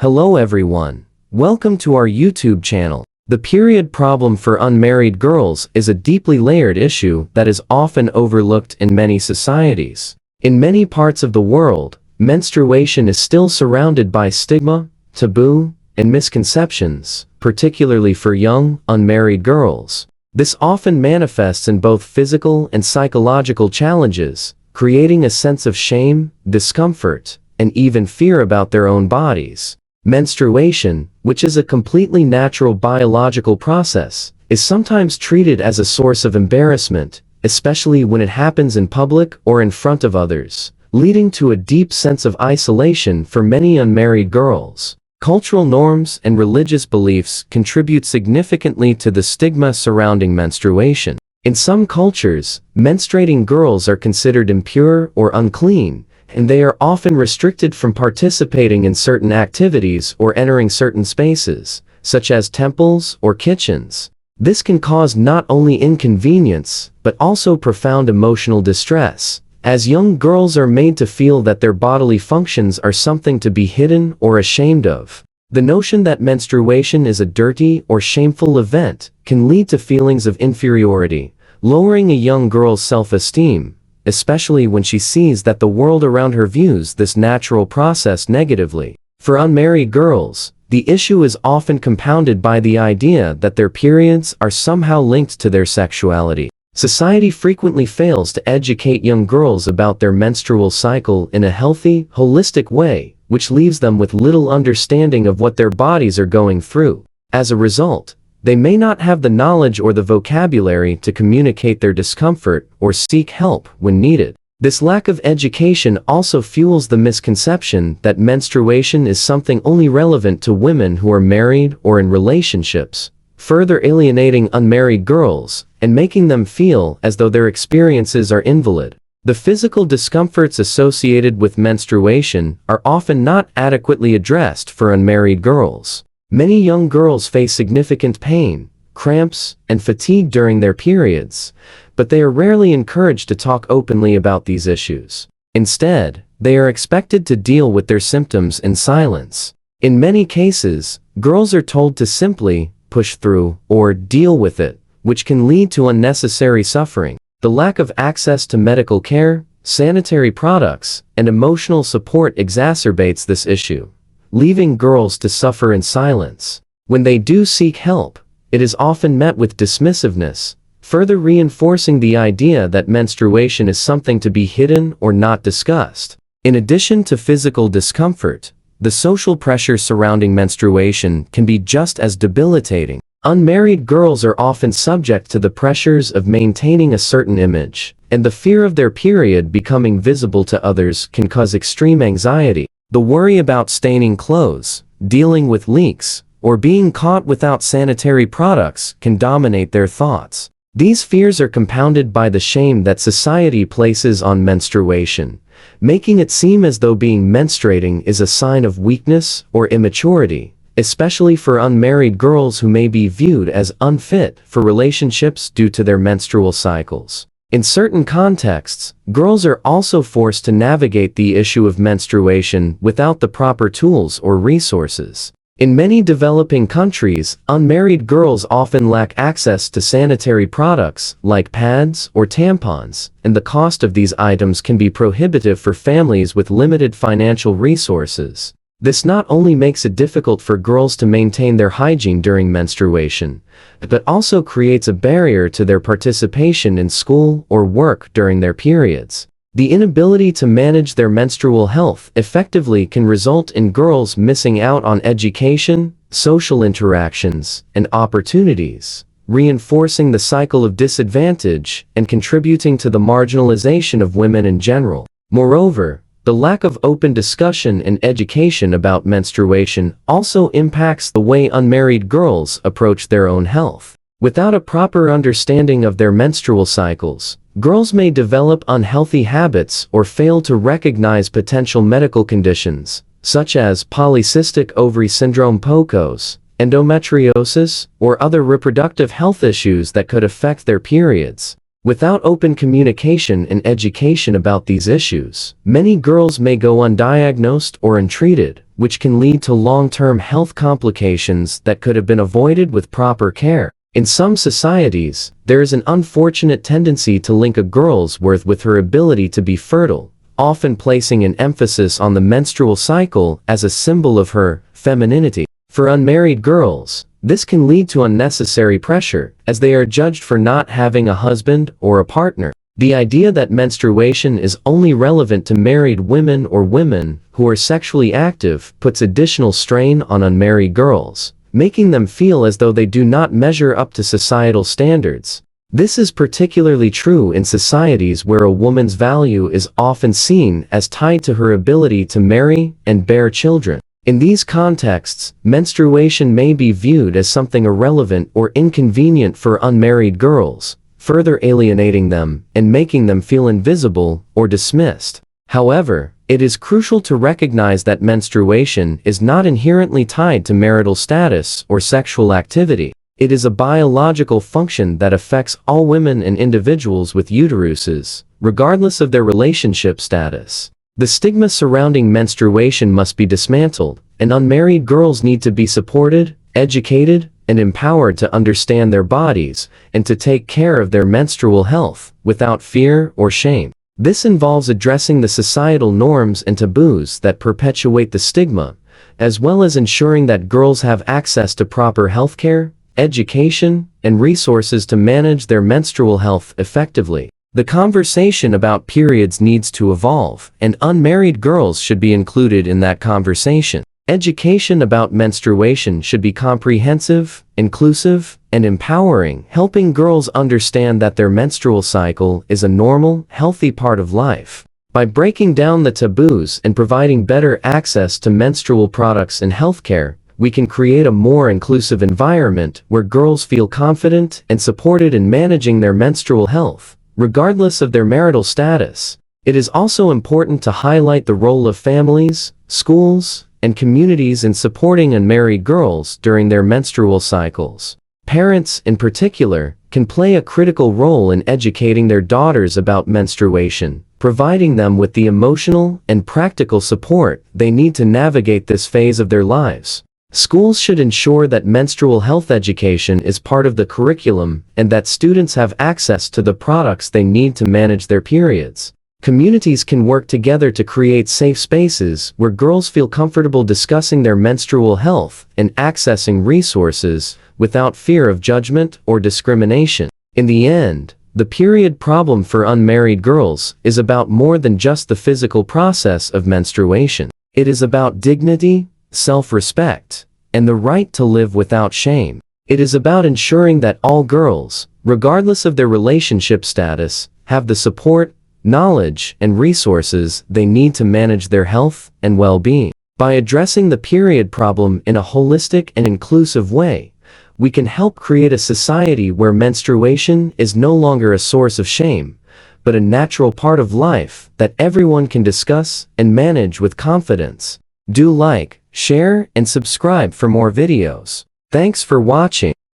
Hello everyone. Welcome to our YouTube channel. The period problem for unmarried girls is a deeply layered issue that is often overlooked in many societies. In many parts of the world, menstruation is still surrounded by stigma, taboo, and misconceptions, particularly for young, unmarried girls. This often manifests in both physical and psychological challenges, creating a sense of shame, discomfort, and even fear about their own bodies. Menstruation, which is a completely natural biological process, is sometimes treated as a source of embarrassment, especially when it happens in public or in front of others, leading to a deep sense of isolation for many unmarried girls. Cultural norms and religious beliefs contribute significantly to the stigma surrounding menstruation. In some cultures, menstruating girls are considered impure or unclean, and they are often restricted from participating in certain activities or entering certain spaces, such as temples or kitchens. This can cause not only inconvenience, but also profound emotional distress, as young girls are made to feel that their bodily functions are something to be hidden or ashamed of. The notion that menstruation is a dirty or shameful event can lead to feelings of inferiority, lowering a young girl's self-esteem, especially when she sees that the world around her views this natural process negatively. For unmarried girls, the issue is often compounded by the idea that their periods are somehow linked to their sexuality. Society frequently fails to educate young girls about their menstrual cycle in a healthy, holistic way, which leaves them with little understanding of what their bodies are going through. As a result, they may not have the knowledge or the vocabulary to communicate their discomfort or seek help when needed. This lack of education also fuels the misconception that menstruation is something only relevant to women who are married or in relationships, further alienating unmarried girls and making them feel as though their experiences are invalid. The physical discomforts associated with menstruation are often not adequately addressed for unmarried girls. Many young girls face significant pain, cramps, and fatigue during their periods, but they are rarely encouraged to talk openly about these issues. Instead, they are expected to deal with their symptoms in silence. In many cases, girls are told to simply push through or deal with it, which can lead to unnecessary suffering. The lack of access to medical care, sanitary products, and emotional support exacerbates this issue, leaving girls to suffer in silence. When they do seek help, it is often met with dismissiveness, further reinforcing the idea that menstruation is something to be hidden or not discussed. In addition to physical discomfort, the social pressure surrounding menstruation can be just as debilitating. Unmarried girls are often subject to the pressures of maintaining a certain image, and the fear of their period becoming visible to others can cause extreme anxiety. The worry about staining clothes, dealing with leaks, or being caught without sanitary products can dominate their thoughts. These fears are compounded by the shame that society places on menstruation, making it seem as though menstruating is a sign of weakness or immaturity, especially for unmarried girls who may be viewed as unfit for relationships due to their menstrual cycles. In certain contexts, girls are also forced to navigate the issue of menstruation without the proper tools or resources. In many developing countries, unmarried girls often lack access to sanitary products like pads or tampons, and the cost of these items can be prohibitive for families with limited financial resources. This not only makes it difficult for girls to maintain their hygiene during menstruation, but also creates a barrier to their participation in school or work during their periods. The inability to manage their menstrual health effectively can result in girls missing out on education, social interactions, and opportunities, reinforcing the cycle of disadvantage and contributing to the marginalization of women in general. Moreover, the lack of open discussion and education about menstruation also impacts the way unmarried girls approach their own health. Without a proper understanding of their menstrual cycles, girls may develop unhealthy habits or fail to recognize potential medical conditions, such as polycystic ovary syndrome (PCOS), endometriosis, or other reproductive health issues that could affect their periods. Without open communication and education about these issues, many girls may go undiagnosed or untreated, which can lead to long-term health complications that could have been avoided with proper care. In some societies, there is an unfortunate tendency to link a girl's worth with her ability to be fertile, often placing an emphasis on the menstrual cycle as a symbol of her femininity. For unmarried girls, this can lead to unnecessary pressure, as they are judged for not having a husband or a partner. The idea that menstruation is only relevant to married women or women who are sexually active puts additional strain on unmarried girls, making them feel as though they do not measure up to societal standards. This is particularly true in societies where a woman's value is often seen as tied to her ability to marry and bear children. In these contexts, menstruation may be viewed as something irrelevant or inconvenient for unmarried girls, further alienating them and making them feel invisible or dismissed. However, it is crucial to recognize that menstruation is not inherently tied to marital status or sexual activity. It is a biological function that affects all women and individuals with uteruses, regardless of their relationship status. The stigma surrounding menstruation must be dismantled, and unmarried girls need to be supported, educated, and empowered to understand their bodies and to take care of their menstrual health without fear or shame. This involves addressing the societal norms and taboos that perpetuate the stigma, as well as ensuring that girls have access to proper healthcare, education, and resources to manage their menstrual health effectively. The conversation about periods needs to evolve, and unmarried girls should be included in that conversation. Education about menstruation should be comprehensive, inclusive, and empowering, helping girls understand that their menstrual cycle is a normal, healthy part of life. By breaking down the taboos and providing better access to menstrual products and healthcare, we can create a more inclusive environment where girls feel confident and supported in managing their menstrual health, regardless of their marital status. It is also important to highlight the role of families, schools, and communities in supporting unmarried girls during their menstrual cycles. Parents, in particular, can play a critical role in educating their daughters about menstruation, providing them with the emotional and practical support they need to navigate this phase of their lives. Schools should ensure that menstrual health education is part of the curriculum and that students have access to the products they need to manage their periods. Communities can work together to create safe spaces where girls feel comfortable discussing their menstrual health and accessing resources without fear of judgment or discrimination. In the end, the period problem for unmarried girls is about more than just the physical process of menstruation. It is about dignity, self-respect, and the right to live without shame. It is about ensuring that all girls, regardless of their relationship status, have the support, knowledge, and resources they need to manage their health and well-being. By addressing the period problem in a holistic and inclusive way, we can help create a society where menstruation is no longer a source of shame, but a natural part of life that everyone can discuss and manage with confidence. Do like, share, and subscribe for more videos. Thanks for watching.